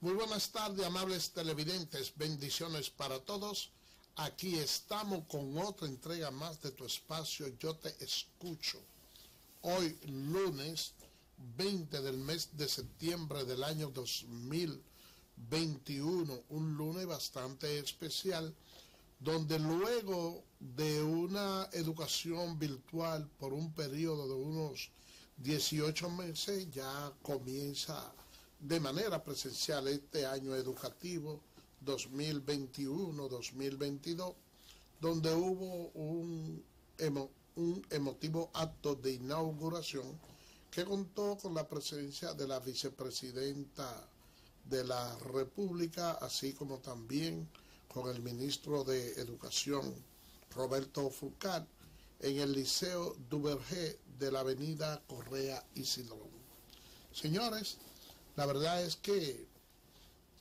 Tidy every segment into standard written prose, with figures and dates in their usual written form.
Muy buenas tardes, amables televidentes, bendiciones para todos. Aquí estamos con otra entrega más de tu espacio Yo Te Escucho. Hoy lunes 20 del mes de septiembre del año 2021, un lunes bastante especial, donde luego de una educación virtual por un periodo de unos 18 meses ya comienza de manera presencial este año educativo 2021-2022, donde hubo un emotivo acto de inauguración que contó con la presencia de la vicepresidenta de la República, así como también con el ministro de Educación, Roberto Fulcar, en el Liceo Duvergé de la avenida Correa y Cidrón. Señores, la verdad es que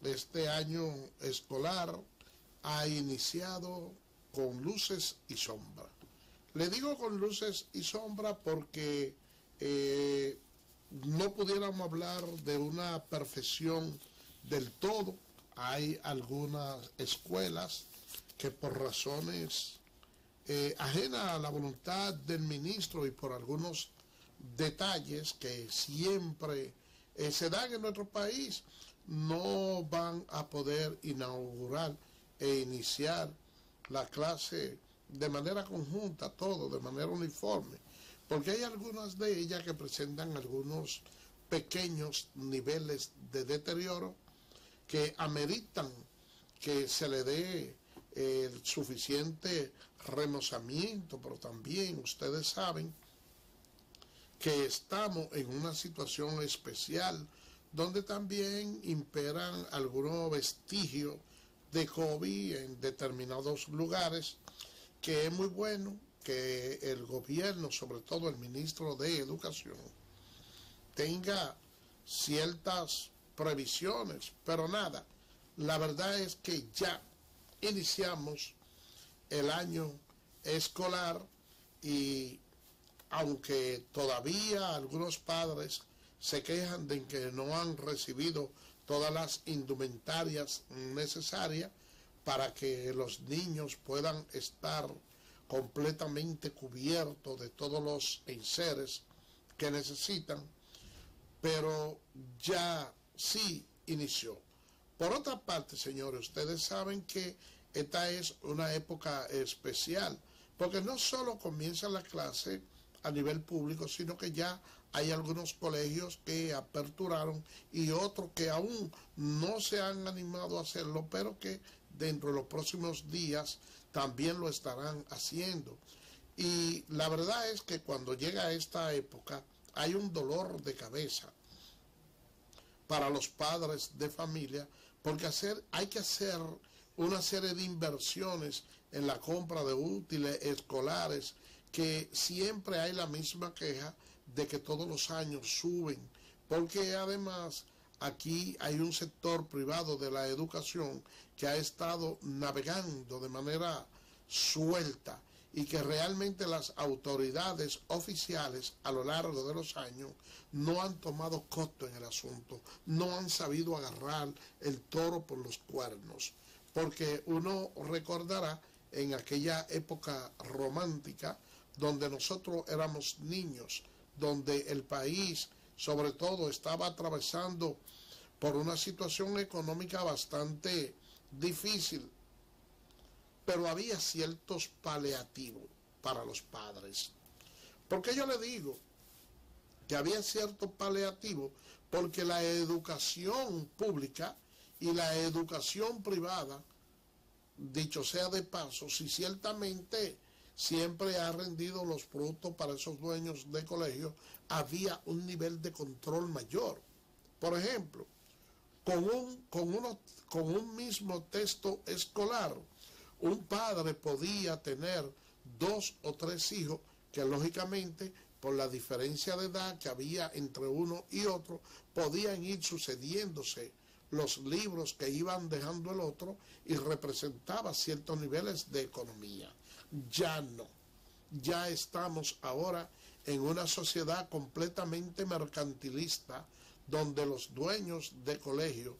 este año escolar ha iniciado con luces y sombras. Le digo con luces y sombras porque no pudiéramos hablar de una perfección del todo. Hay algunas escuelas que por razones ajenas a la voluntad del ministro y por algunos detalles que siempre se dan en nuestro país, no van a poder inaugurar e iniciar la clase de manera conjunta, todo de manera uniforme, porque hay algunas de ellas que presentan algunos pequeños niveles de deterioro que ameritan que se le dé el suficiente remozamiento, pero también ustedes saben que estamos en una situación especial donde también imperan algunos vestigios de COVID en determinados lugares, que es muy bueno que el gobierno, sobre todo el ministro de Educación, tenga ciertas previsiones, pero nada, la verdad es que ya iniciamos el año escolar y aunque todavía algunos padres se quejan de que no han recibido todas las indumentarias necesarias para que los niños puedan estar completamente cubiertos de todos los enseres que necesitan, pero ya sí inició. Por otra parte, señores, ustedes saben que esta es una época especial, porque no solo comienza la clase a nivel público, sino que ya hay algunos colegios que aperturaron y otros que aún no se han animado a hacerlo, pero que dentro de los próximos días también lo estarán haciendo. Y la verdad es que cuando llega esta época hay un dolor de cabeza para los padres de familia, porque hay que hacer una serie de inversiones en la compra de útiles escolares, que siempre hay la misma queja de que todos los años suben, porque además aquí hay un sector privado de la educación que ha estado navegando de manera suelta y que realmente las autoridades oficiales a lo largo de los años no han tomado costo en el asunto, no han sabido agarrar el toro por los cuernos, porque uno recordará en aquella época romántica donde nosotros éramos niños, donde el país sobre todo estaba atravesando por una situación económica bastante difícil, pero había ciertos paliativos para los padres. ¿Por qué yo le digo que había ciertos paliativos? Porque la educación pública y la educación privada, dicho sea de paso, si ciertamente siempre ha rendido los frutos para esos dueños de colegio, había un nivel de control mayor. Por ejemplo, con un mismo texto escolar, un padre podía tener 2 o 3 hijos que lógicamente por la diferencia de edad que había entre uno y otro podían ir sucediéndose los libros que iban dejando el otro y representaba ciertos niveles de economía. Ya no, ya estamos ahora en una sociedad completamente mercantilista, donde los dueños de colegio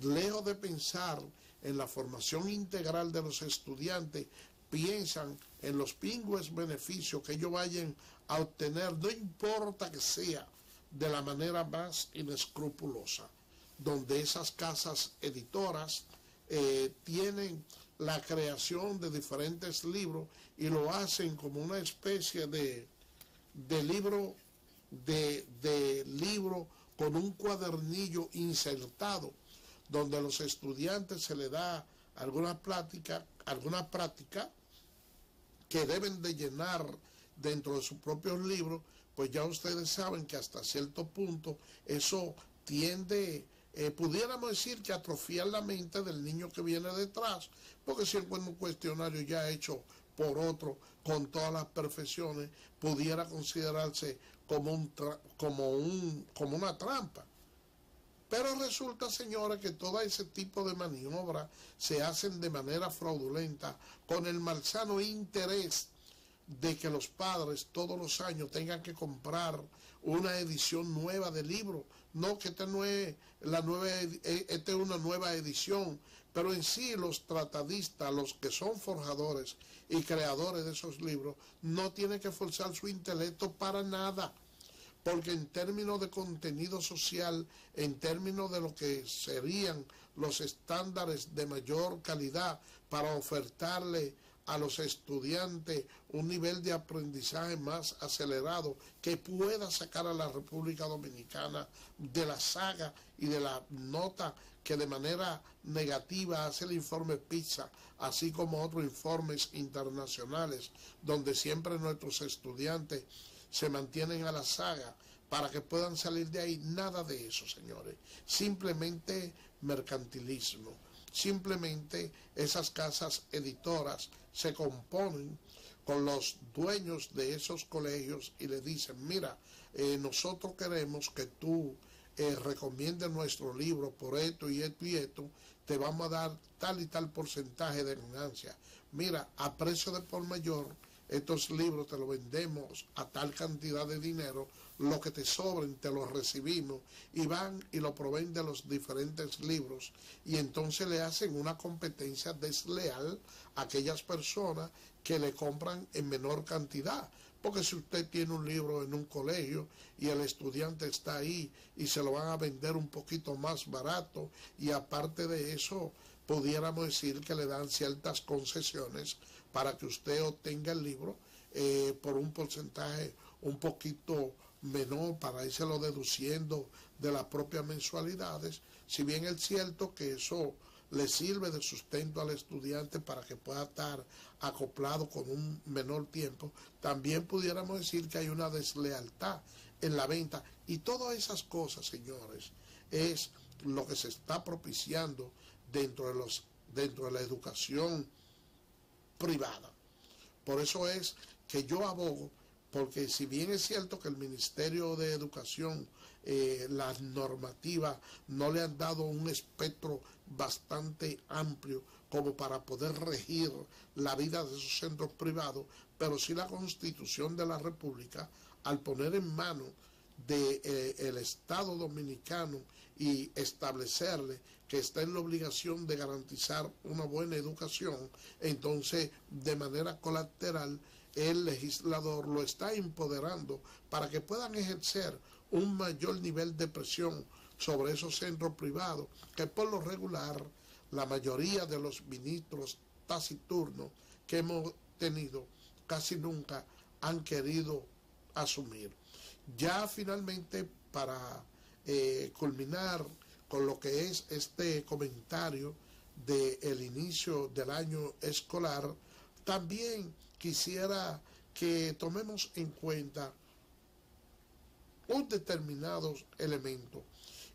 lejos de pensar en la formación integral de los estudiantes, piensan en los pingües beneficios que ellos vayan a obtener, no importa que sea de la manera más inescrupulosa, donde esas casas editoras tienen la creación de diferentes libros y lo hacen como una especie de libro, de libro con un cuadernillo insertado, donde a los estudiantes se les da alguna práctica que deben de llenar dentro de sus propios libros. Pues ya ustedes saben que hasta cierto punto eso tiende, pudiéramos decir, que atrofiar la mente del niño que viene detrás, porque si encuentra un cuestionario ya hecho por otro con todas las perfecciones, pudiera considerarse como una trampa. Pero resulta, señores, que todo ese tipo de maniobras se hacen de manera fraudulenta con el malsano interés de que los padres todos los años tengan que comprar una edición nueva de libro. No, que esta no es esta es una nueva edición, pero en sí los tratadistas, los que son forjadores y creadores de esos libros, no tienen que forzar su intelecto para nada, porque en términos de contenido social, en términos de lo que serían los estándares de mayor calidad para ofertarle a los estudiantes un nivel de aprendizaje más acelerado que pueda sacar a la República Dominicana de la saga y de la nota que de manera negativa hace el informe PISA, así como otros informes internacionales, donde siempre nuestros estudiantes se mantienen a la saga para que puedan salir de ahí. Nada de eso, señores. Simplemente mercantilismo. Simplemente esas casas editoras se componen con los dueños de esos colegios y le dicen, mira, nosotros queremos que tú recomiendes nuestro libro por esto y esto y esto, te vamos a dar tal y tal porcentaje de ganancia. Mira, a precio de por mayor, estos libros te los vendemos a tal cantidad de dinero, lo que te sobren te los recibimos, y van y lo proveen de los diferentes libros, y entonces le hacen una competencia desleal a aquellas personas que le compran en menor cantidad. Porque si usted tiene un libro en un colegio y el estudiante está ahí y se lo van a vender un poquito más barato, y aparte de eso pudiéramos decir que le dan ciertas concesiones para que usted obtenga el libro por un porcentaje un poquito menor, para írselo deduciendo de las propias mensualidades, si bien es cierto que eso le sirve de sustento al estudiante para que pueda estar acoplado con un menor tiempo, también pudiéramos decir que hay una deslealtad en la venta. Y todas esas cosas, señores, es lo que se está propiciando dentro de la educación privada. Por eso es que yo abogo, porque si bien es cierto que el Ministerio de Educación, las normativas no le han dado un espectro bastante amplio como para poder regir la vida de esos centros privados, pero sí la Constitución de la República, al poner en manos del Estado Dominicano y establecerle que está en la obligación de garantizar una buena educación, entonces de manera colateral el legislador lo está empoderando para que puedan ejercer un mayor nivel de presión sobre esos centros privados que por lo regular la mayoría de los ministros taciturnos que hemos tenido casi nunca han querido asumir. Ya finalmente, para culminar con lo que es este comentario del inicio del año escolar, también quisiera que tomemos en cuenta un determinado elemento,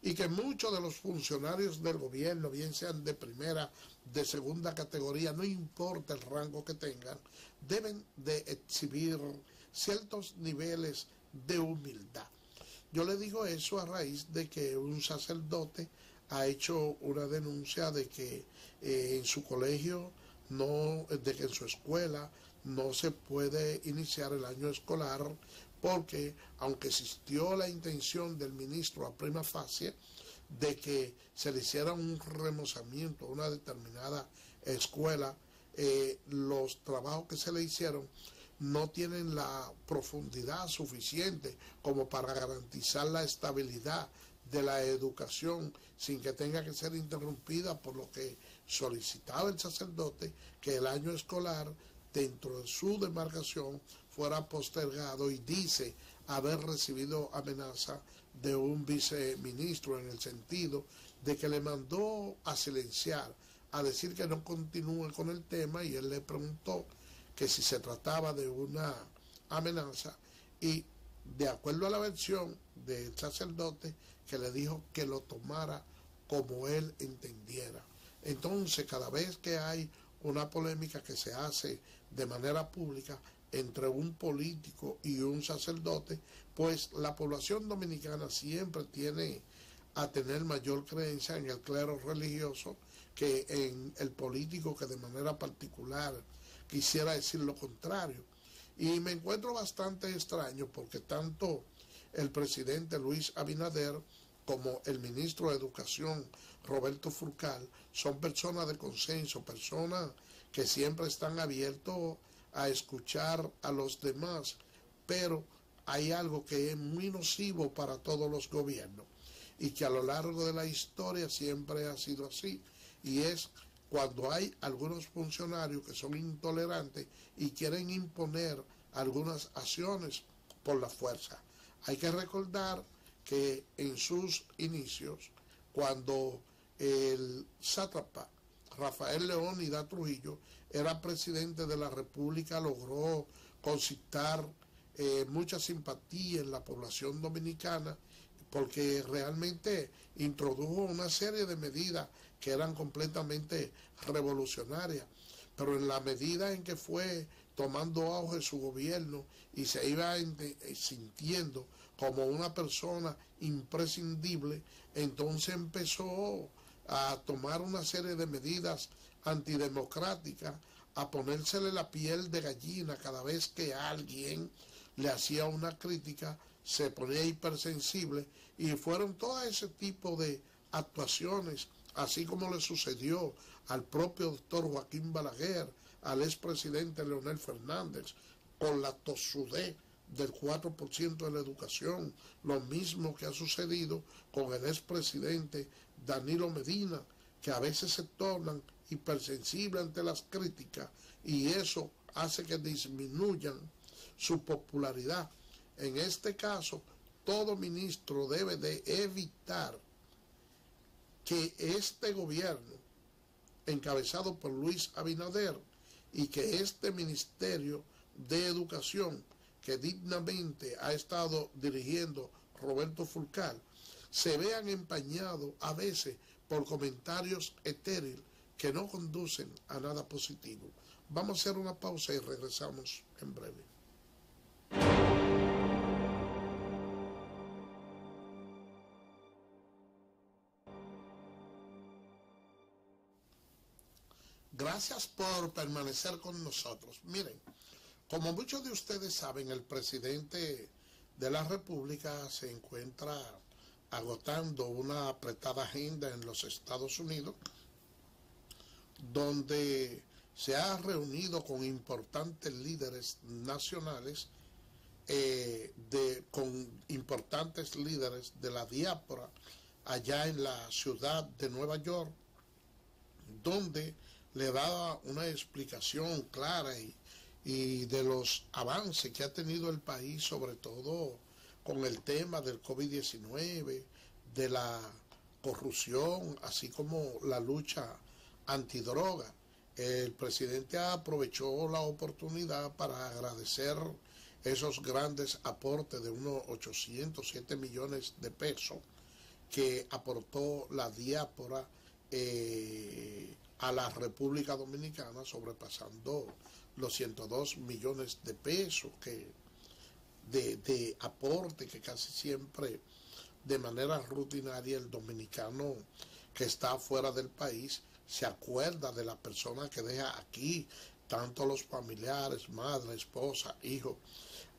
y que muchos de los funcionarios del gobierno, bien sean de primera, de segunda categoría, no importa el rango que tengan, deben de exhibir ciertos niveles de humildad. Yo le digo eso a raíz de que un sacerdote ha hecho una denuncia de que en su colegio, de que en su escuela no se puede iniciar el año escolar porque aunque existió la intención del ministro a prima facie de que se le hiciera un remozamiento a una determinada escuela, los trabajos que se le hicieron no tienen la profundidad suficiente como para garantizar la estabilidad de la educación sin que tenga que ser interrumpida, por lo que solicitaba el sacerdote que el año escolar dentro de su demarcación fuera postergado, y dice haber recibido amenaza de un viceministro en el sentido de que le mandó a silenciar, a decir que no continúe con el tema, y él le preguntó que si se trataba de una amenaza, y de acuerdo a la versión del sacerdote, que le dijo que lo tomara como él entendiera. Entonces, cada vez que hay una polémica que se hace de manera pública entre un político y un sacerdote, pues la población dominicana siempre tiene a tener mayor creencia en el clero religioso que en el político, que de manera particular quisiera decir lo contrario. Y me encuentro bastante extraño porque tanto el presidente Luis Abinader como el ministro de Educación Roberto Fulcar son personas de consenso, personas que siempre están abiertos a escuchar a los demás, pero hay algo que es muy nocivo para todos los gobiernos y que a lo largo de la historia siempre ha sido así, y es cuando hay algunos funcionarios que son intolerantes y quieren imponer algunas acciones por la fuerza. Hay que recordar que en sus inicios, cuando el sátrapa Rafael Leónidas Trujillo era presidente de la República, logró concitar mucha simpatía en la población dominicana, porque realmente introdujo una serie de medidas que eran completamente revolucionarias, pero en la medida en que fue tomando auge su gobierno y se iba sintiendo como una persona imprescindible, entonces empezó a tomar una serie de medidas antidemocráticas, a ponérsele la piel de gallina cada vez que alguien le hacía una crítica, se ponía hipersensible, y fueron todo ese tipo de actuaciones, así como le sucedió al propio doctor Joaquín Balaguer, al expresidente Leonel Fernández, con la tosudez del 4% de la educación, lo mismo que ha sucedido con el expresidente Danilo Medina, que a veces se tornan hipersensibles ante las críticas, y eso hace que disminuyan su popularidad. En este caso, todo ministro debe de evitar que este gobierno, encabezado por Luis Abinader, y que este Ministerio de Educación, que dignamente ha estado dirigiendo Roberto Fulcar, se vean empañados a veces por comentarios estériles que no conducen a nada positivo. Vamos a hacer una pausa y regresamos en breve. Gracias por permanecer con nosotros. Miren, como muchos de ustedes saben, el presidente de la República se encuentra agotando una apretada agenda en los Estados Unidos, donde se ha reunido con importantes líderes nacionales, con importantes líderes de la diáspora allá en la ciudad de Nueva York, donde le daba una explicación clara y de los avances que ha tenido el país, sobre todo con el tema del COVID-19, de la corrupción, así como la lucha antidroga. El presidente aprovechó la oportunidad para agradecer esos grandes aportes de unos 807 millones de pesos que aportó la diáspora a la República Dominicana, sobrepasando los 102 millones de pesos de aporte que casi siempre de manera rutinaria el dominicano que está fuera del país se acuerda de la persona que deja aquí, tanto los familiares, madre, esposa, hijo.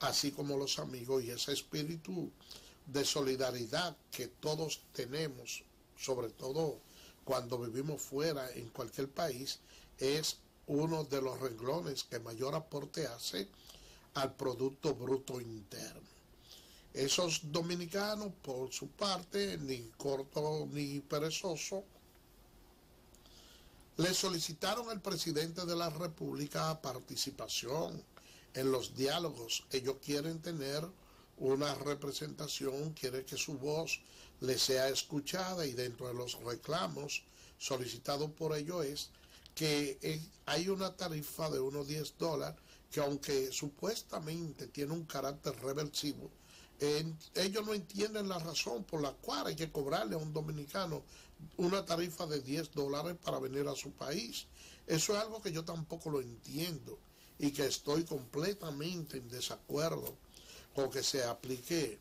así como los amigos, y ese espíritu de solidaridad que todos tenemos, sobre todo cuando vivimos fuera en cualquier país, es uno de los renglones que mayor aporte hace al Producto Bruto Interno. Esos dominicanos, por su parte, ni corto ni perezoso, le solicitaron al presidente de la República participación en los diálogos. Ellos quieren tener una representación, quieren que su voz les sea escuchada, y dentro de los reclamos solicitados por ellos es que hay una tarifa de unos $10 que, aunque supuestamente tiene un carácter reversivo, ellos no entienden la razón por la cual hay que cobrarle a un dominicano una tarifa de $10 para venir a su país. Eso es algo que yo tampoco lo entiendo y que estoy completamente en desacuerdo con que se aplique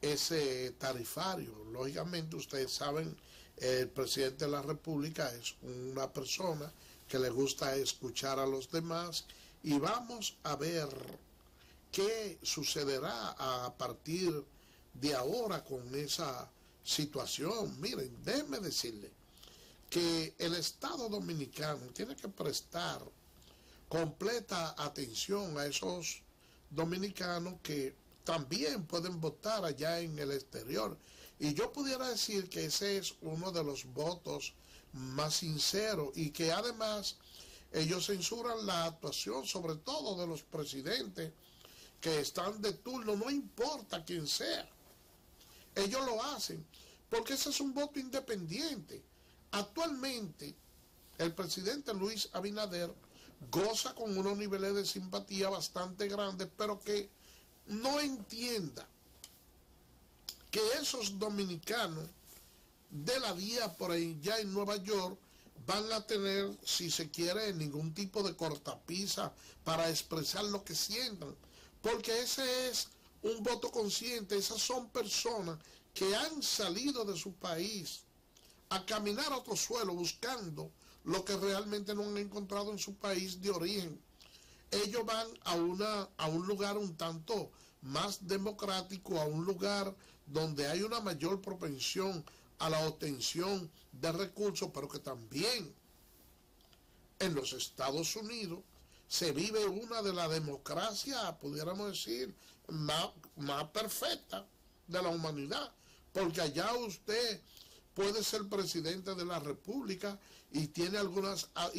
ese tarifario. Lógicamente, ustedes saben, el presidente de la República es una persona que le gusta escuchar a los demás, y vamos a ver qué sucederá a partir de ahora con esa situación. Miren, déjenme decirle que el Estado Dominicano tiene que prestar completa atención a esos dominicanos que también pueden votar allá en el exterior. Y yo pudiera decir que ese es uno de los votos más sinceros, y que además ellos censuran la actuación, sobre todo de los presidentes que están de turno, no importa quién sea. Ellos lo hacen porque ese es un voto independiente. Actualmente, el presidente Luis Abinader goza con unos niveles de simpatía bastante grandes, pero que no entienda que esos dominicanos de la diáspora ya en Nueva York van a tener, si se quiere, ningún tipo de cortapisa para expresar lo que sientan, porque ese es un voto consciente. Esas son personas que han salido de su país a caminar a otro suelo buscando lo que realmente no han encontrado en su país de origen. Ellos van a un lugar un tanto más democrático, a un lugar donde hay una mayor propensión a la obtención de recursos, pero que también en los Estados Unidos se vive una de la democracia, pudiéramos decir, más perfecta de la humanidad, porque allá usted puede ser presidente de la República y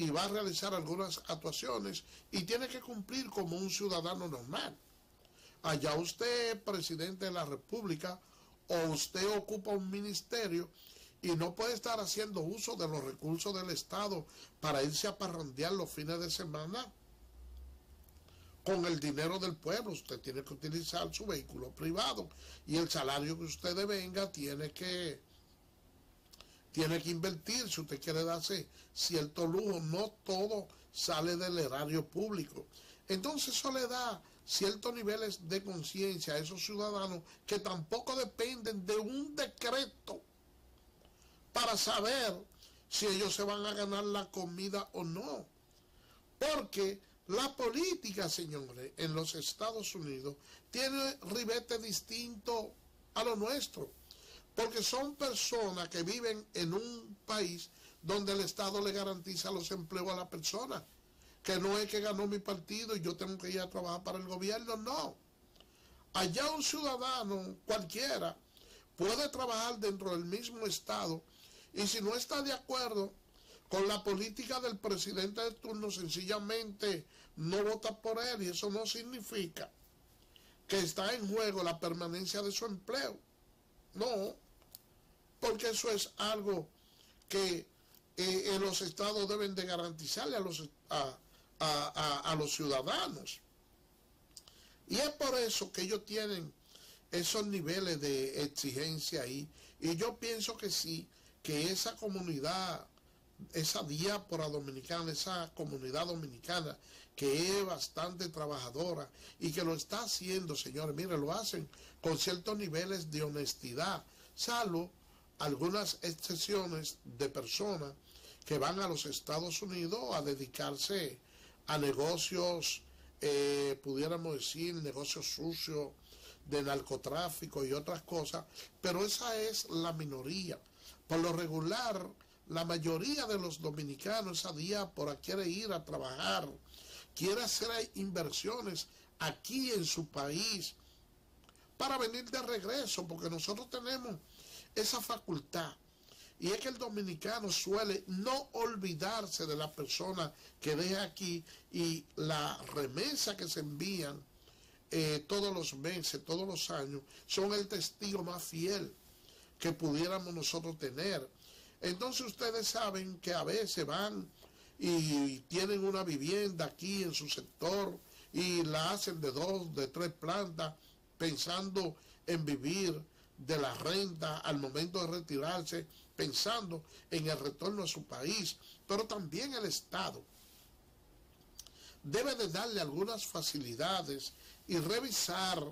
va a realizar algunas actuaciones y tiene que cumplir como un ciudadano normal. Allá usted es presidente de la República o usted ocupa un ministerio y no puede estar haciendo uso de los recursos del Estado para irse a parrandear los fines de semana con el dinero del pueblo. Usted tiene que utilizar su vehículo privado y el salario que usted devenga tiene que invertir si usted quiere darse cierto lujo. No todo sale del erario público. Entonces eso le da ciertos niveles de conciencia a esos ciudadanos que tampoco dependen de un decreto para saber si ellos se van a ganar la comida o no. Porque la política, señores, en los Estados Unidos tiene ribete distinto a lo nuestro, porque son personas que viven en un país donde el Estado le garantiza los empleos a la persona, que no es que ganó mi partido y yo tengo que ir a trabajar para el gobierno, no. Allá un ciudadano cualquiera puede trabajar dentro del mismo Estado, y si no está de acuerdo con la política del presidente de turno, sencillamente no vota por él, y eso no significa que está en juego la permanencia de su empleo. No, porque eso es algo que en los estados deben de garantizarle a los ciudadanos. Y es por eso que ellos tienen esos niveles de exigencia ahí. Y yo pienso que sí, que esa comunidad, esa diáspora dominicana, esa comunidad dominicana que es bastante trabajadora y que lo está haciendo, señores, miren, lo hacen con ciertos niveles de honestidad, salvo algunas excepciones de personas que van a los Estados Unidos a dedicarse a negocios pudiéramos decir, negocios sucios de narcotráfico y otras cosas, pero esa es la minoría. Por lo regular, la mayoría de los dominicanos, esa diáspora, quiere ir a trabajar, quiere hacer inversiones aquí en su país para venir de regreso, porque nosotros tenemos esa facultad. Y es que el dominicano suele no olvidarse de la persona que deja aquí, y la remesa que se envían todos los meses, todos los años, son el testigo más fiel que pudiéramos nosotros tener. Entonces ustedes saben que a veces van y tienen una vivienda aquí en su sector y la hacen de 2, de 3 plantas, pensando en vivir de la renta al momento de retirarse, pensando en el retorno a su país. Pero también el Estado debe de darle algunas facilidades y revisar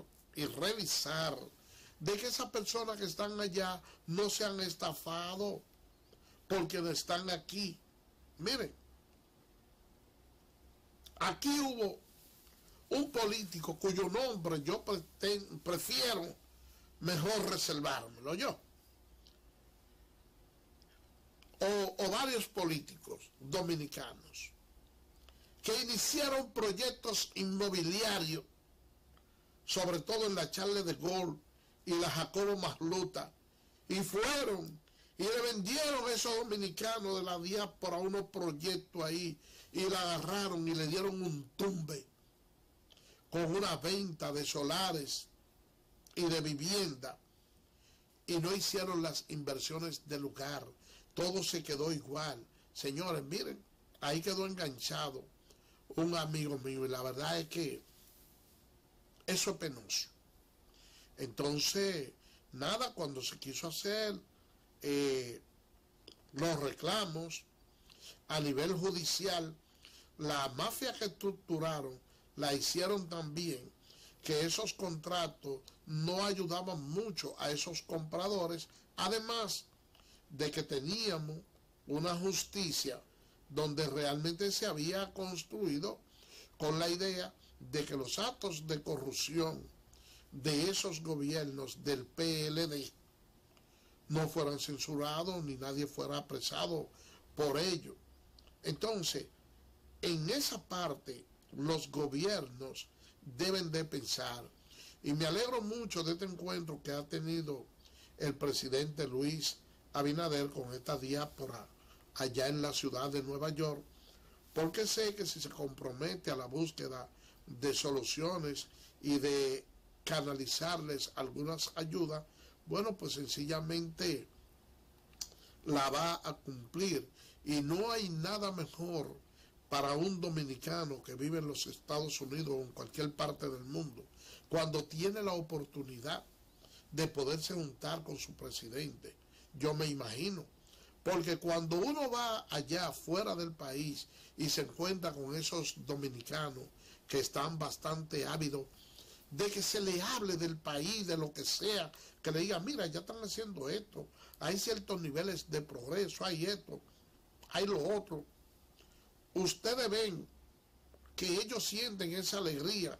de que esas personas que están allá no sean estafados porque no están aquí. Miren, aquí hubo un político cuyo nombre yo prefiero mejor reservármelo yo, o varios políticos dominicanos que iniciaron proyectos inmobiliarios, sobre todo en la Charles de Gaulle y la Jacobo Masluta, y fueron y le vendieron a esos dominicanos de la diáspora unos proyectos ahí, y la agarraron y le dieron un tumbe con una venta de solares y de vivienda, y no hicieron las inversiones del lugar. Todo se quedó igual. Señores, miren, ahí quedó enganchado un amigo mío, y la verdad es que eso es penoso. Entonces, nada, cuando se quiso hacer los reclamos a nivel judicial, la mafia que estructuraron la hicieron también que esos contratos no ayudaban mucho a esos compradores, además de que teníamos una justicia donde realmente se había construido con la idea de que los actos de corrupción de esos gobiernos del PLD no fueran censurados ni nadie fuera apresado por ello. Entonces, en esa parte los gobiernos deben de pensar, y me alegro mucho de este encuentro que ha tenido el presidente Luis Abinader con esta diáspora allá en la ciudad de Nueva York, porque sé que si se compromete a la búsqueda de soluciones y de canalizarles algunas ayudas, bueno, pues sencillamente la va a cumplir. Y no hay nada mejor para un dominicano que vive en los Estados Unidos o en cualquier parte del mundo, cuando tiene la oportunidad de poderse juntar con su presidente. Yo me imagino, porque cuando uno va allá fuera del país y se encuentra con esos dominicanos que están bastante ávidos de que se le hable del país, de lo que sea, que le diga, mira, ya están haciendo esto, hay ciertos niveles de progreso, hay esto, hay lo otro. Ustedes ven que ellos sienten esa alegría,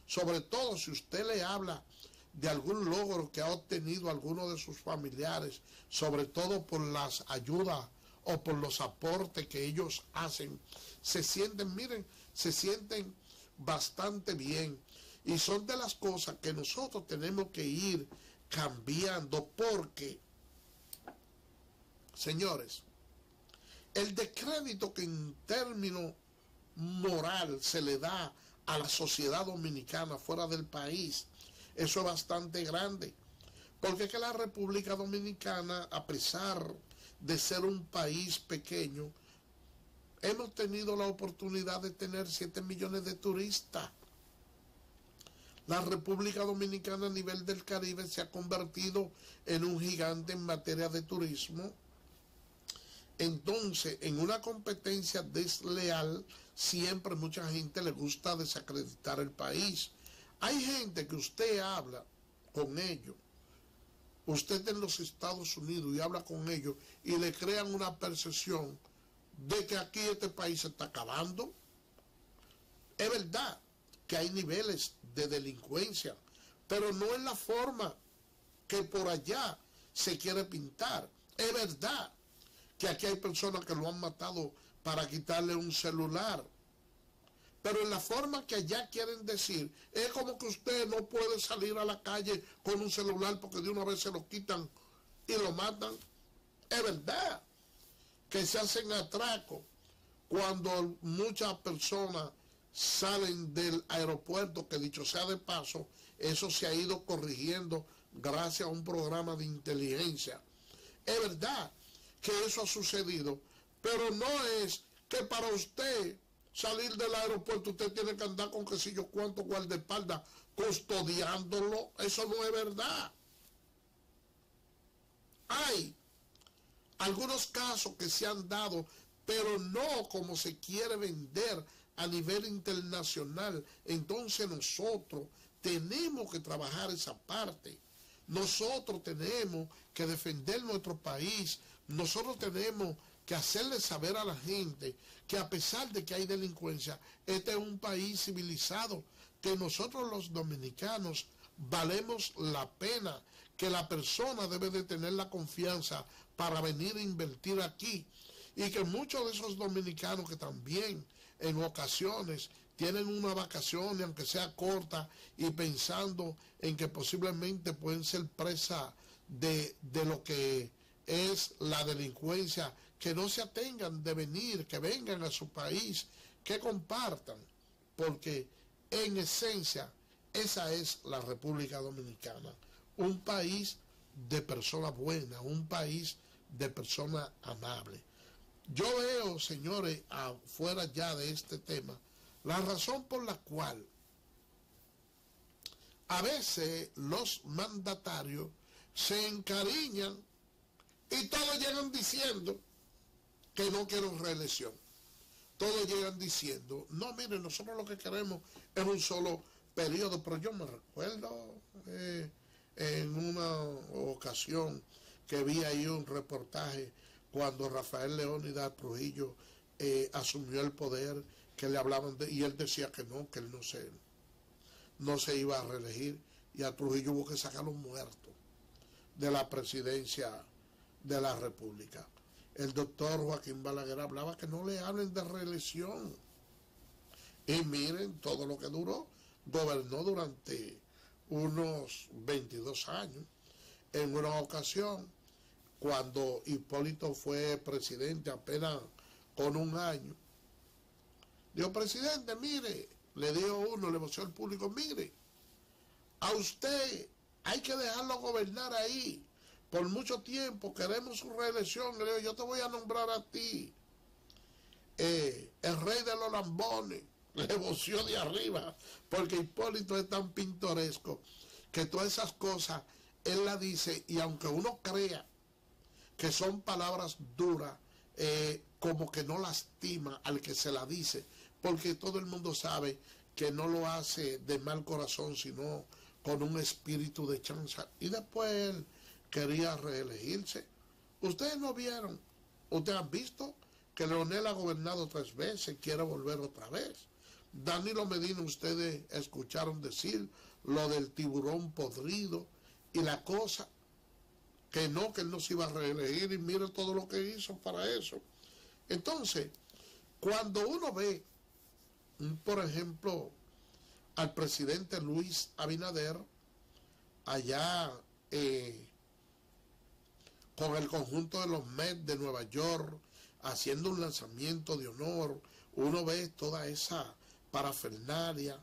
sobre todo si usted le habla de algún logro que ha obtenido alguno de sus familiares, sobre todo por las ayudas o por los aportes que ellos hacen, se sienten, miren, se sienten bastante bien. Y son de las cosas que nosotros tenemos que ir cambiando, porque, señores, el descrédito que en términos moral se le da a la sociedad dominicana fuera del país, eso es bastante grande, porque es que la República Dominicana, a pesar de ser un país pequeño, hemos tenido la oportunidad de tener 7 millones de turistas. La República Dominicana a nivel del Caribe se ha convertido en un gigante en materia de turismo. Entonces, en una competencia desleal, siempre mucha gente le gusta desacreditar el país. Hay gente que usted habla con ellos, usted está en los Estados Unidos y habla con ellos y le crean una percepción de que aquí este país se está acabando. Es verdad que hay niveles de delincuencia, pero no es la forma que por allá se quiere pintar. Es verdad que aquí hay personas que lo han matado para quitarle un celular, pero en la forma que allá quieren decir, es como que usted no puede salir a la calle con un celular porque de una vez se lo quitan y lo matan. Es verdad que se hacen atracos cuando muchas personas salen del aeropuerto, que dicho sea de paso, eso se ha ido corrigiendo gracias a un programa de inteligencia. Es verdad que eso ha sucedido, pero no es que para usted salir del aeropuerto usted tiene que andar con qué sé yo cuánto guardaespaldas custodiándolo. Eso no es verdad. Hay algunos casos que se han dado, pero no como se quiere vender a nivel internacional. Entonces nosotros tenemos que trabajar esa parte. Nosotros tenemos que defender nuestro país. Nosotros tenemos que hacerle saber a la gente que a pesar de que hay delincuencia, este es un país civilizado, que nosotros los dominicanos valemos la pena, que la persona debe de tener la confianza para venir a invertir aquí, y que muchos de esos dominicanos que también en ocasiones tienen una vacación, aunque sea corta, y pensando en que posiblemente pueden ser presa de lo que es la delincuencia, que no se atengan de venir, que vengan a su país, que compartan, porque en esencia esa es la República Dominicana, un país de personas buenas, un país de personas amables. Yo veo, señores, afuera ya de este tema, la razón por la cual a veces los mandatarios se encariñan y todos llegan diciendo que no quieren reelección. Todos llegan diciendo, no, miren, nosotros lo que queremos es un solo periodo. Pero yo me recuerdo en una ocasión que vi ahí un reportaje cuando Rafael Leónidas Trujillo asumió el poder, que le hablaban y él decía que él no se iba a reelegir, y a Trujillo hubo que sacarlo muerto de la presidencia de la República. El doctor Joaquín Balaguer hablaba que no le hablen de reelección. Y miren todo lo que duró. Gobernó durante unos 22 años. En una ocasión, cuando Hipólito fue presidente apenas con un año, dijo, presidente, mire, le dijo uno, le voció al público, mire, a usted hay que dejarlo gobernar ahí por mucho tiempo, queremos su reelección. Le digo, yo te voy a nombrar a ti el rey de los lambones. Le voció de arriba, porque Hipólito es tan pintoresco que todas esas cosas él las dice, y aunque uno crea que son palabras duras, como que no lastima al que se la dice, porque todo el mundo sabe que no lo hace de mal corazón, sino con un espíritu de chanza. Y después él quería reelegirse. Ustedes no vieron, ustedes han visto que Leonel ha gobernado 3 veces, quiere volver otra vez. Danilo Medina, ustedes escucharon decir lo del tiburón podrido y la cosa, que él no se iba a reelegir, y mire todo lo que hizo para eso. Entonces, cuando uno ve, por ejemplo, al presidente Luis Abinader allá con el conjunto de los Mets de Nueva York haciendo un lanzamiento de honor, uno ve toda esa parafernalia,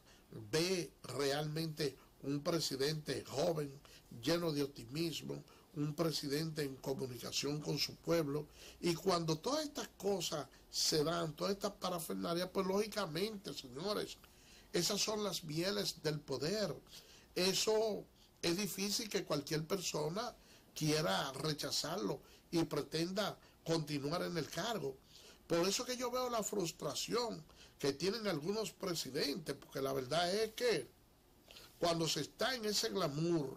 ve realmente un presidente joven, lleno de optimismo, un presidente en comunicación con su pueblo. Y cuando todas estas cosas se dan, todas estas parafernalias, pues lógicamente, señores, esas son las mieles del poder. Eso es difícil que cualquier persona quiera rechazarlo y pretenda continuar en el cargo. Por eso que yo veo la frustración que tienen algunos presidentes, porque la verdad es que cuando se está en ese glamour,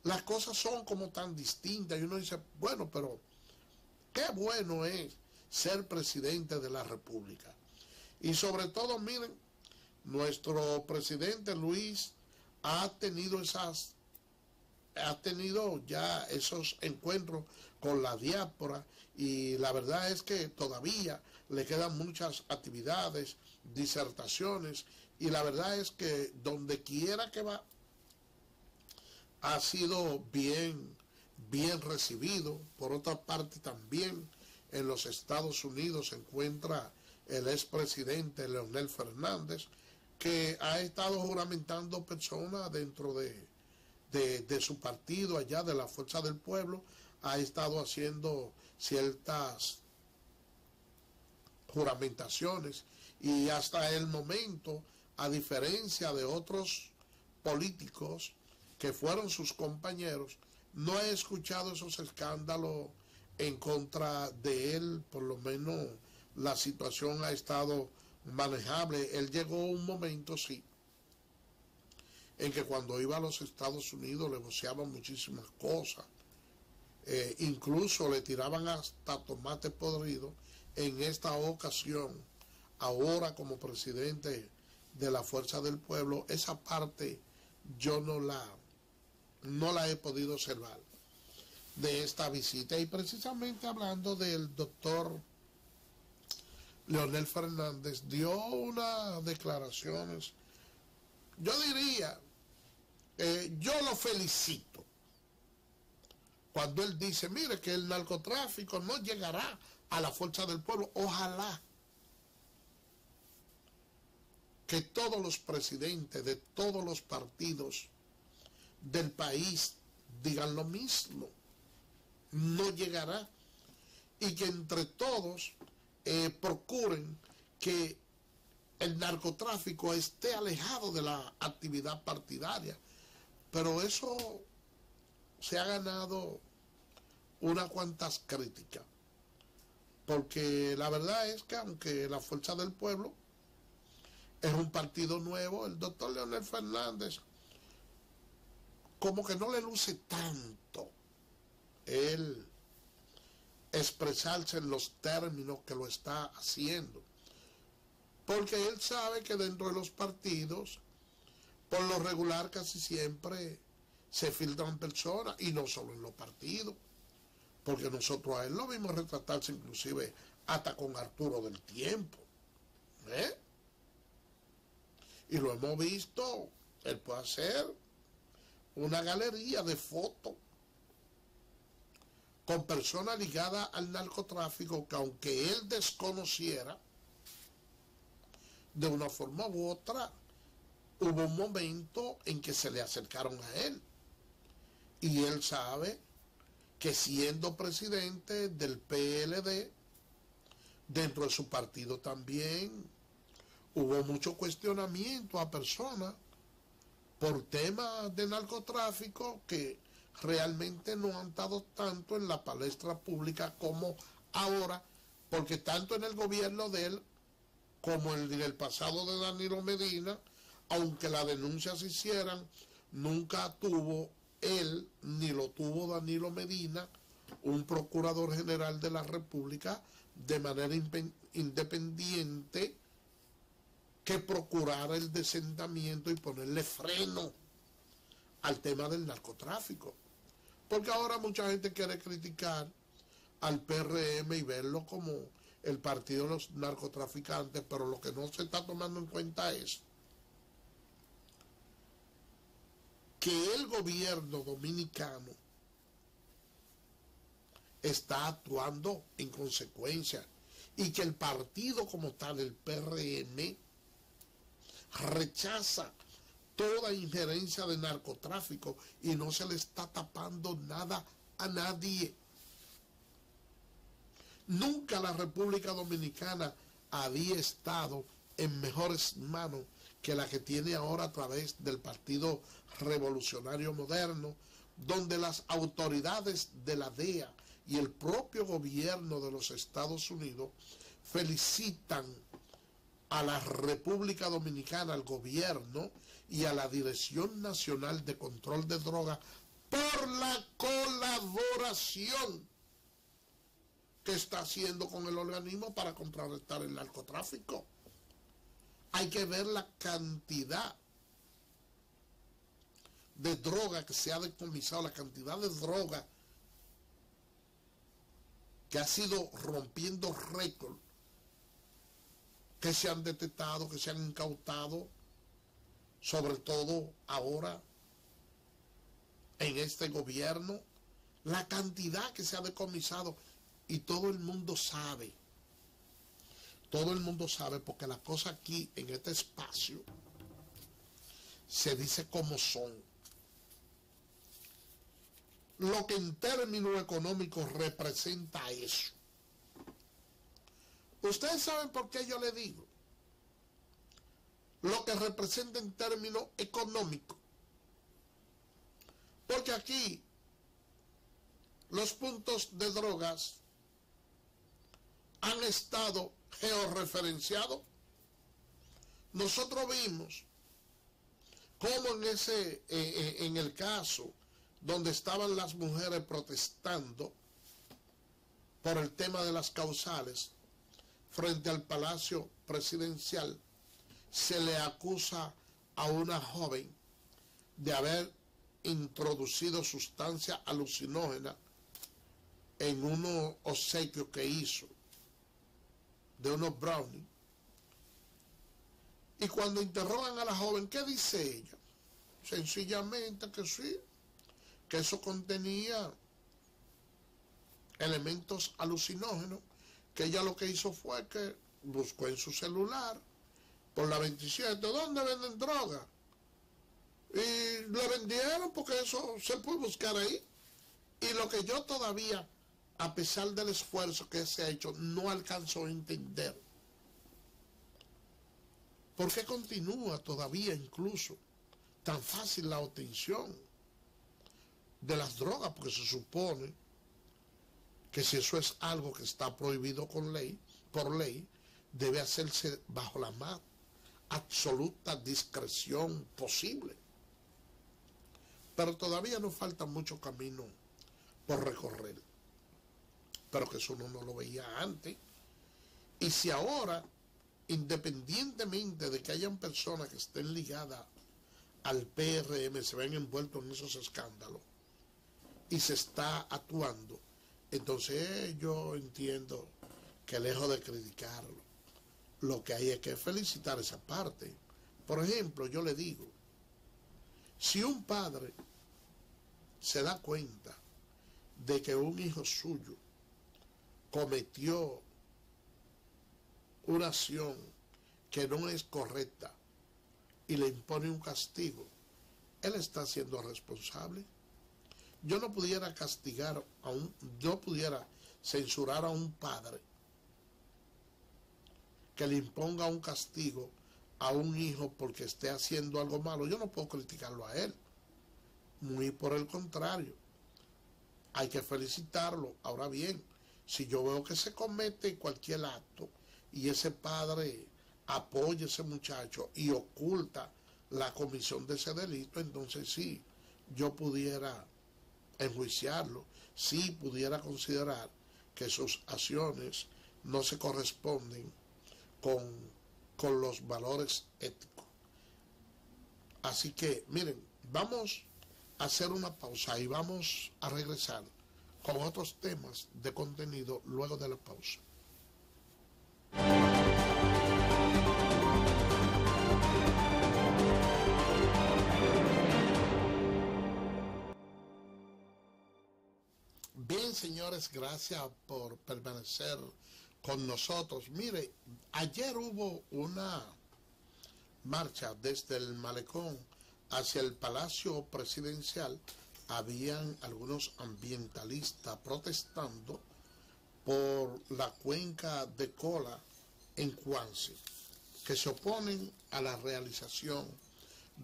las cosas son como tan distintas, y uno dice, bueno, pero qué bueno es ser presidente de la República. Y sobre todo, miren, nuestro presidente Luis ha tenido ya esos encuentros con la diáspora, y la verdad es que todavía le quedan muchas actividades, disertaciones, y la verdad es que donde quiera que va ha sido bien recibido. Por otra parte, también en los Estados Unidos se encuentra el expresidente Leonel Fernández, que ha estado juramentando personas dentro de su partido allá, de la Fuerza del Pueblo. Ha estado haciendo ciertas juramentaciones, y hasta el momento, a diferencia de otros políticos que fueron sus compañeros, no he escuchado esos escándalos en contra de él. Por lo menos la situación ha estado manejable. Él llegó un momento, sí, en que cuando iba a los Estados Unidos le voceaban muchísimas cosas, incluso le tiraban hasta tomate podrido. En esta ocasión, ahora como presidente de la Fuerza del Pueblo, esa parte yo no la he podido observar de esta visita. Y precisamente hablando del doctor Leonel Fernández, dio unas declaraciones, yo diría, yo lo felicito cuando él dice, mire, que el narcotráfico no llegará a la Fuerza del Pueblo. Ojalá que todos los presidentes de todos los partidos del país digan lo mismo. No llegará, y que entre todos procuren que el narcotráfico esté alejado de la actividad partidaria. Pero eso se ha ganado unas cuantas críticas, porque la verdad es que aunque la Fuerza del Pueblo es un partido nuevo, el doctor Leonel Fernández como que no le luce tanto él expresarse en los términos que lo está haciendo, porque él sabe que dentro de los partidos, por lo regular, casi siempre se filtran personas, y no solo en los partidos, porque nosotros a él lo vimos retratarse inclusive hasta con Arturo del Tiempo, y lo hemos visto. Él puede hacer una galería de fotos con personas ligadas al narcotráfico, que aunque él desconociera, de una forma u otra, hubo un momento en que se le acercaron a él. Y él sabe que siendo presidente del PLD, dentro de su partido también hubo mucho cuestionamiento a personas por temas de narcotráfico que realmente no han estado tanto en la palestra pública como ahora, porque tanto en el gobierno de él como en el pasado de Danilo Medina, aunque las denuncias se hicieran, nunca tuvo él, ni lo tuvo Danilo Medina, un procurador general de la República de manera independiente que procurara el desentamiento y ponerle freno al tema del narcotráfico. Porque ahora mucha gente quiere criticar al PRM y verlo como el partido de los narcotraficantes, pero lo que no se está tomando en cuenta es que el gobierno dominicano está actuando en consecuencia, y que el partido como tal, el PRM, rechaza toda injerencia de narcotráfico y no se le está tapando nada a nadie. Nunca la República Dominicana había estado en mejores manos que la que tiene ahora a través del Partido Revolucionario Moderno, donde las autoridades de la DEA y el propio gobierno de los Estados Unidos felicitan a la República Dominicana, al gobierno y a la Dirección Nacional de Control de Drogas por la colaboración que está haciendo con el organismo para contrarrestar el narcotráfico. hay que ver la cantidad de droga que se ha decomisado, la cantidad de droga que ha sido rompiendo récord, que se han detectado, que se han incautado, sobre todo ahora en este gobierno, la cantidad que se ha decomisado, y todo el mundo sabe porque las cosas aquí en este espacio se dice como son. Lo que en términos económicos representa eso. Ustedes saben por qué yo le digo lo que representa en términos económicos. Porque aquí los puntos de drogas han estado georreferenciados. Nosotros vimos cómo en el caso donde estaban las mujeres protestando por el tema de las causales frente al Palacio Presidencial, se le acusa a una joven de haber introducido sustancia alucinógena en unos obsequios que hizo de unos brownies. Y cuando interrogan a la joven, ¿qué dice ella? Sencillamente que sí, que eso contenía elementos alucinógenos, que ella lo que hizo fue que buscó en su celular por la 27, ¿dónde venden droga? Y le vendieron porque eso se puede buscar ahí. Y lo que yo todavía, a pesar del esfuerzo que se ha hecho, no alcanzo a entender. ¿Por qué continúa todavía incluso tan fácil la obtención de las drogas? Porque se supone que si eso es algo que está prohibido por ley, debe hacerse bajo la más absoluta discreción posible. Pero todavía nos falta mucho camino por recorrer. Pero que eso uno no lo veía antes. Y si ahora, independientemente de que hayan personas que estén ligadas al PRM, se ven envueltos en esos escándalos y se está actuando, entonces yo entiendo que lejos de criticarlo, lo que hay es que felicitar esa parte. Por ejemplo, yo le digo, si un padre se da cuenta de que un hijo suyo cometió una acción que no es correcta y le impone un castigo, él está siendo responsable. Yo no pudiera no pudiera censurar a un padre que le imponga un castigo a un hijo porque esté haciendo algo malo. Yo no puedo criticarlo a él. Muy por el contrario. Hay que felicitarlo. Ahora bien, si yo veo que se comete cualquier acto y ese padre apoya a ese muchacho y oculta la comisión de ese delito, entonces sí, yo pudiera enjuiciarlo, sí pudiera considerar que sus acciones no se corresponden con los valores éticos. Así que, miren, vamos a hacer una pausa y vamos a regresar con otros temas de contenido luego de la pausa. Bien, señores, gracias por permanecer con nosotros. Mire, ayer hubo una marcha desde el malecón hacia el Palacio Presidencial. Habían algunos ambientalistas protestando por la cuenca de Cola en Cuance, que se oponen a la realización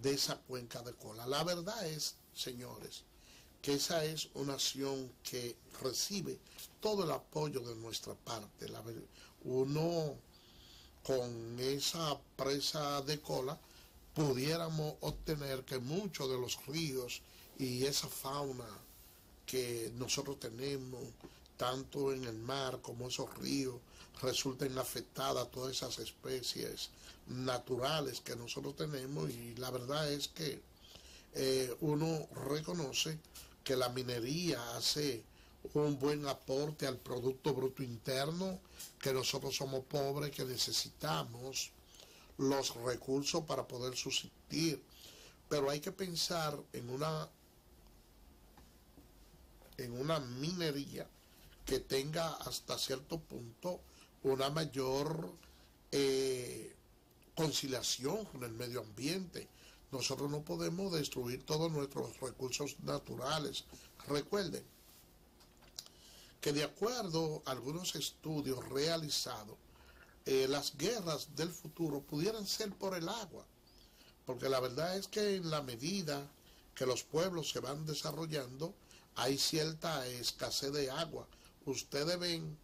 de esa cuenca de Cola. La verdad es, señores, que esa es una acción que recibe todo el apoyo de nuestra parte. Uno, con esa presa de Cola, pudiéramos obtener que muchos de los ríos y esa fauna que nosotros tenemos, tanto en el mar como esos ríos resulten afectadas todas esas especies naturales que nosotros tenemos, y la verdad es que uno reconoce que la minería hace un buen aporte al Producto Bruto Interno, que nosotros somos pobres, que necesitamos los recursos para poder subsistir, pero hay que pensar en una minería que tenga hasta cierto punto una mayor conciliación con el medio ambiente. Nosotros no podemos destruir todos nuestros recursos naturales. Recuerden que de acuerdo a algunos estudios realizados, las guerras del futuro pudieran ser por el agua, porque la verdad es que en la medida que los pueblos se van desarrollando, hay cierta escasez de agua. Ustedes ven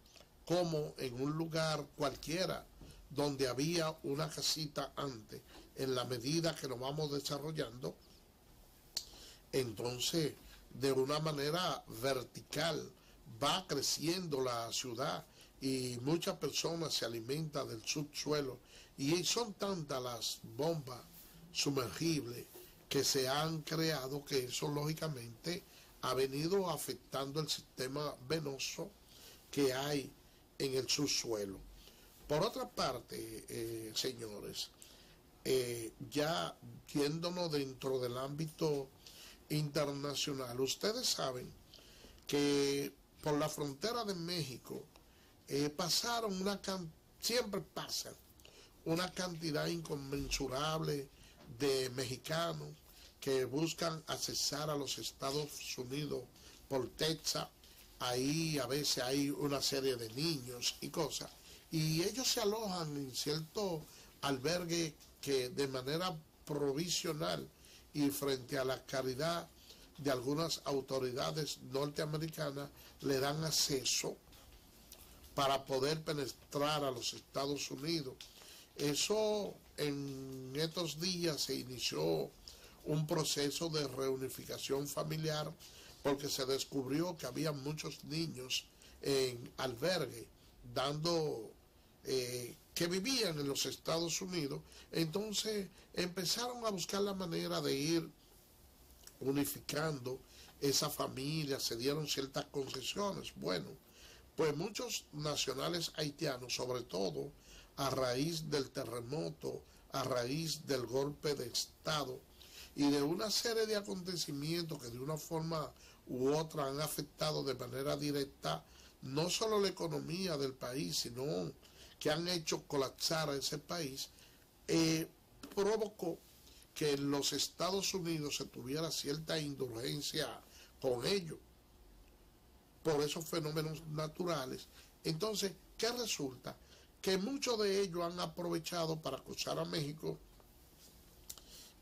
cómo en un lugar cualquiera donde había una casita antes, en la medida que nos vamos desarrollando, entonces de una manera vertical va creciendo la ciudad y muchas personas se alimentan del subsuelo, y son tantas las bombas sumergibles que se han creado que eso lógicamente ha venido afectando el sistema venoso que hay en el subsuelo. Por otra parte, señores, ya yéndonos dentro del ámbito internacional, ustedes saben que por la frontera de México siempre pasan una cantidad inconmensurable de mexicanos que buscan accesar a los Estados Unidos por Texas. Ahí a veces hay una serie de niños y cosas, y ellos se alojan en cierto albergue que de manera provisional y frente a la caridad de algunas autoridades norteamericanas le dan acceso para poder penetrar a los Estados Unidos. Eso, en estos días se inició un proceso de reunificación familiar, porque se descubrió que había muchos niños en albergue que vivían en los Estados Unidos. Entonces empezaron a buscar la manera de ir unificando esa familia, se dieron ciertas concesiones. Bueno, pues muchos nacionales haitianos, sobre todo a raíz del terremoto, a raíz del golpe de Estado y de una serie de acontecimientos que de una forma u otra han afectado de manera directa no solo la economía del país, sino que han hecho colapsar a ese país, provocó que en los Estados Unidos se tuviera cierta indulgencia con ellos por esos fenómenos naturales. Entonces, ¿qué resulta? Que muchos de ellos han aprovechado para cruzar a México,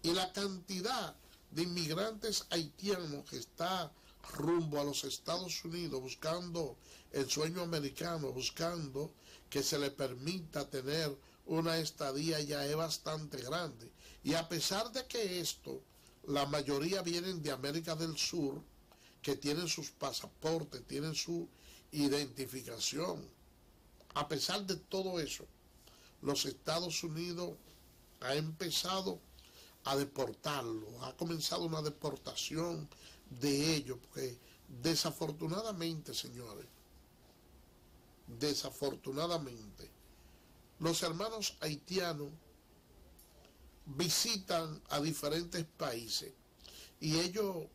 y la cantidad de inmigrantes haitianos que está rumbo a los Estados Unidos buscando el sueño americano, buscando que se le permita tener una estadía, ya es bastante grande. Y a pesar de que esto, la mayoría vienen de América del Sur, que tienen sus pasaportes, tienen su identificación, a pesar de todo eso, los Estados Unidos ha empezado a deportarlo, ha comenzado una deportación de ellos, porque desafortunadamente, señores, desafortunadamente, los hermanos haitianos visitan a diferentes países y ellos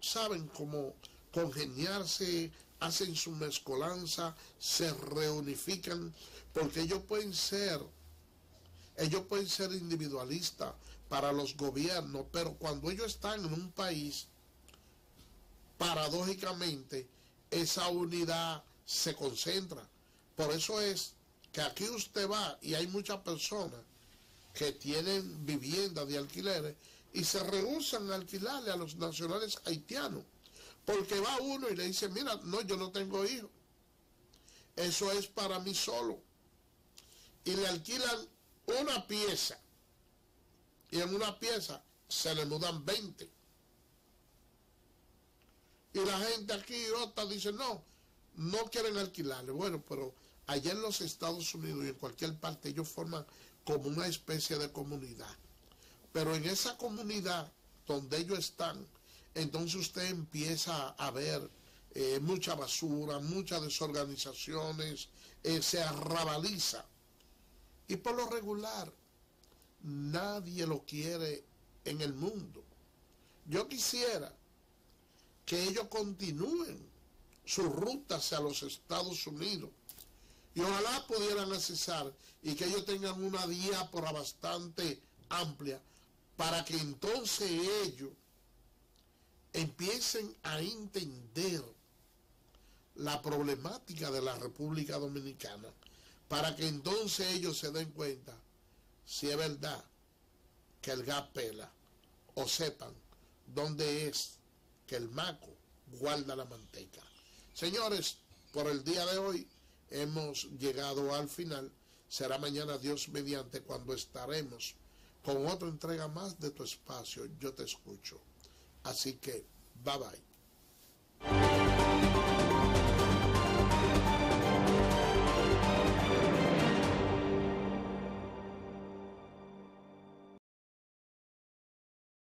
saben cómo congeniarse, hacen su mezcolanza, se reunifican, porque ellos pueden ser individualistas para los gobiernos, pero cuando ellos están en un país, paradójicamente, esa unidad se concentra. Por eso es que aquí usted va y hay muchas personas que tienen viviendas de alquileres y se rehúsan a alquilarle a los nacionales haitianos, porque va uno y le dice, mira, no, yo no tengo hijos, eso es para mí solo, y le alquilan una pieza, y en una pieza se le mudan 20. Y la gente aquí, otra, dice, no, no quieren alquilarle. Bueno, pero allá en los Estados Unidos y en cualquier parte ellos forman como una especie de comunidad. Pero en esa comunidad donde ellos están, entonces usted empieza a ver mucha basura, muchas desorganizaciones, se arrabaliza. Y por lo regular, nadie lo quiere en el mundo. Yo quisiera que ellos continúen su ruta hacia los Estados Unidos y ojalá pudieran accesar y que ellos tengan una diáspora bastante amplia para que entonces ellos empiecen a entender la problemática de la República Dominicana, para que entonces ellos se den cuenta si es verdad que el gas pela, o sepan dónde es que el maco guarda la manteca. Señores, por el día de hoy hemos llegado al final. Será mañana, Dios mediante, cuando estaremos con otra entrega más de tu espacio. Yo te escucho. Así que, bye bye.